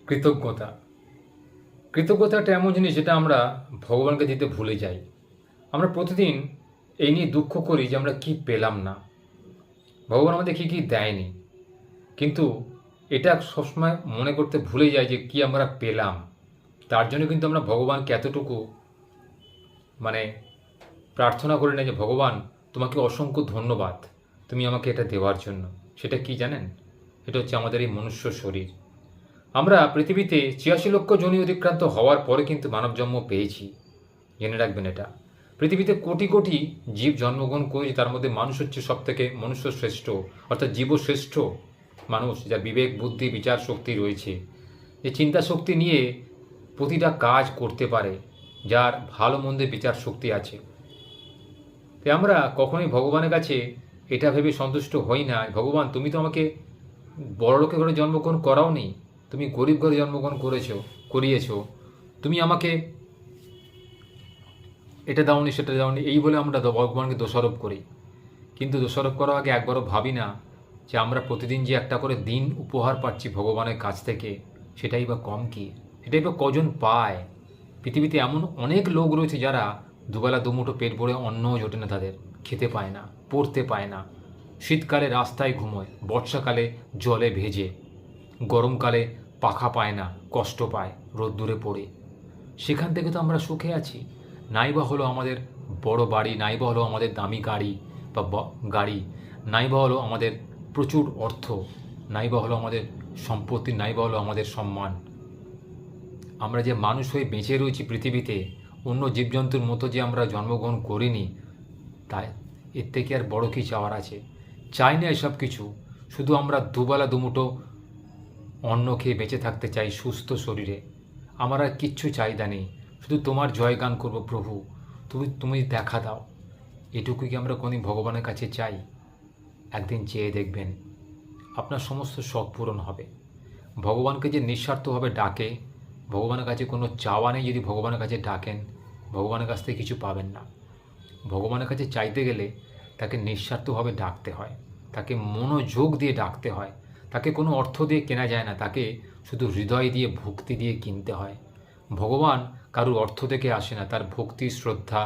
কৃতজ্ঞতা। কৃতজ্ঞতা একটা এমন জিনিস যেটা আমরা ভগবানকে দিতে ভুলে যাই। আমরা প্রতিদিন এই নিয়ে দুঃখ করি যে আমরা কি পেলাম না, ভগবান আমাদের কি কি দেয়নি। কিন্তু এটা সবসময় মনে করতে ভুলে যাই যে কি আমরা পেলাম। তার জন্য কিন্তু আমরা ভগবানকে এতটুকু মানে প্রার্থনা করি না যে ভগবান তোমাকে অসংখ্য ধন্যবাদ তুমি আমাকে এটা দেওয়ার জন্য। সেটা কি জানেন? এটা হচ্ছে আমাদের এই মনুষ্য শরীর। আমরা পৃথিবীতে ৮৬ লক্ষ যোনি অতিক্রান্ত হওয়ার পরে কিন্তু মানব জন্ম পেয়েছি। জেনে রাখবেন এটা। পৃথিবীতে কোটি কোটি জীব জন্মগ্রহণ করেছে, তার মধ্যে মানুষ হচ্ছে সব থেকে মনুষ্য শ্রেষ্ঠ, অর্থাৎ জীবশ্রেষ্ঠ মানুষ, যার বিবেক বুদ্ধি বিচার শক্তি রয়েছে, যে চিন্তা শক্তি নিয়ে প্রতিটা কাজ করতে পারে, যার ভালো মন্দে বিচার শক্তি আছে। তাই আমরা কখনোই ভগবানের কাছে এটা ভেবে সন্তুষ্ট হই না, ভগবান তুমি তো আমাকে বড়লোকের ঘরে জন্মগ্রহণ করাওনি, তুমি গরিব ঘরে জন্মগ্রহণ করিয়েছো, তুমি আমাকে এটা দাওনি সেটা দাওনি, এই বলে আমরা ভগবানকে দোষারোপ করি। কিন্তু দোষারোপ করার আগে একবারও ভাবি না যে আমরা প্রতিদিন যে একটা করে দিন উপহার পাচ্ছি ভগবানের কাছ থেকে, সেটাই বা কম কি, সেটাই বা কজন পায়। পৃথিবীতে এমন অনেক লোক রয়েছে যারা দুবেলা দুমুঠো পেট ভরে অন্নও জোটে না, তাদের খেতে পায় না, পড়তে পায় না, শীতকালে রাস্তায় ঘুমোয়, বর্ষাকালে জলে ভেজে, গরমকালে পাখা পায় না, কষ্ট পায় রোদ্দুরে পড়ে। সেখান থেকে তো আমরা সুখে আছি। নাইবা হলো আমাদের বড় বাড়ি, নাইবা হলো আমাদের দামি গাড়ি বা গাড়ি, নাইবা হলো আমাদের প্রচুর অর্থ, নাইবা হলো আমাদের সম্পত্তি, নাইবা হলো আমাদের সম্মান। আমরা যে মানুষ হয়ে বেঁচে রয়েছি পৃথিবীতে, অন্য জীবজন্তুর মতো যে আমরা জন্মগ্রহণ করিনি, তাই এর থেকে আর বড় কী চাওয়ার আছে? চাই না এসব কিছু, শুধু আমরা দুবেলা দুমুঠো অন্ন খেয়ে বেঁচে থাকতে চাই সুস্থ শরীরে। আমার আর কিচ্ছু চাহিদা নেই, শুধু তোমার জয়গান করব প্রভু, তুমি দেখা দাও। এটুকু কি আমরা কোনদিন ভগবানের কাছে চাই? একদিন চেয়ে দেখবেন আপনার সমস্ত শখ পূরণ হবে। ভগবানকে যে নিঃস্বার্থভাবে ডাকে, ভগবানের কাছে কোনো চাওয়া নেই, যদি ভগবানের কাছে ডাকেন ভগবানের কাছ থেকে কিছু পাবেন না। ভগবানের কাছে চাইতে গেলে তাকে নিঃস্বার্থভাবে ডাকতে হয়, তাকে মনোযোগ দিয়ে ডাকতে হয়। তাকে কোনো অর্থ দিয়ে কেনা যায় না, তাকে শুধু হৃদয় দিয়ে ভক্তি দিয়ে কিনতে হয়। ভগবান কারুর অর্থ থেকে আসে না, তার ভক্তি শ্রদ্ধা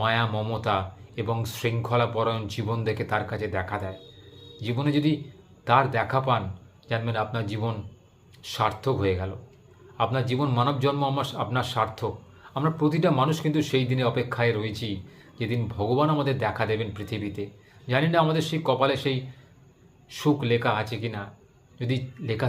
মায়া মমতা এবং শৃঙ্খলাপরায়ণ জীবন দেখে তার কাছে দেখা দেয়। জীবনে যদি তার দেখা পান, জানবেন আপনার জীবন সার্থক হয়ে গেল। আপনার জীবন মানব জন্ম আপনার সার্থক। আমরা প্রতিটা মানুষ কিন্তু সেই দিনে অপেক্ষায় রয়েছি, যেদিন ভগবান আমাদের দেখা দেবেন পৃথিবীতে। জানি না আমাদের সেই কপালে সেই সুখ লেখা আছে কি না। যদি লেখা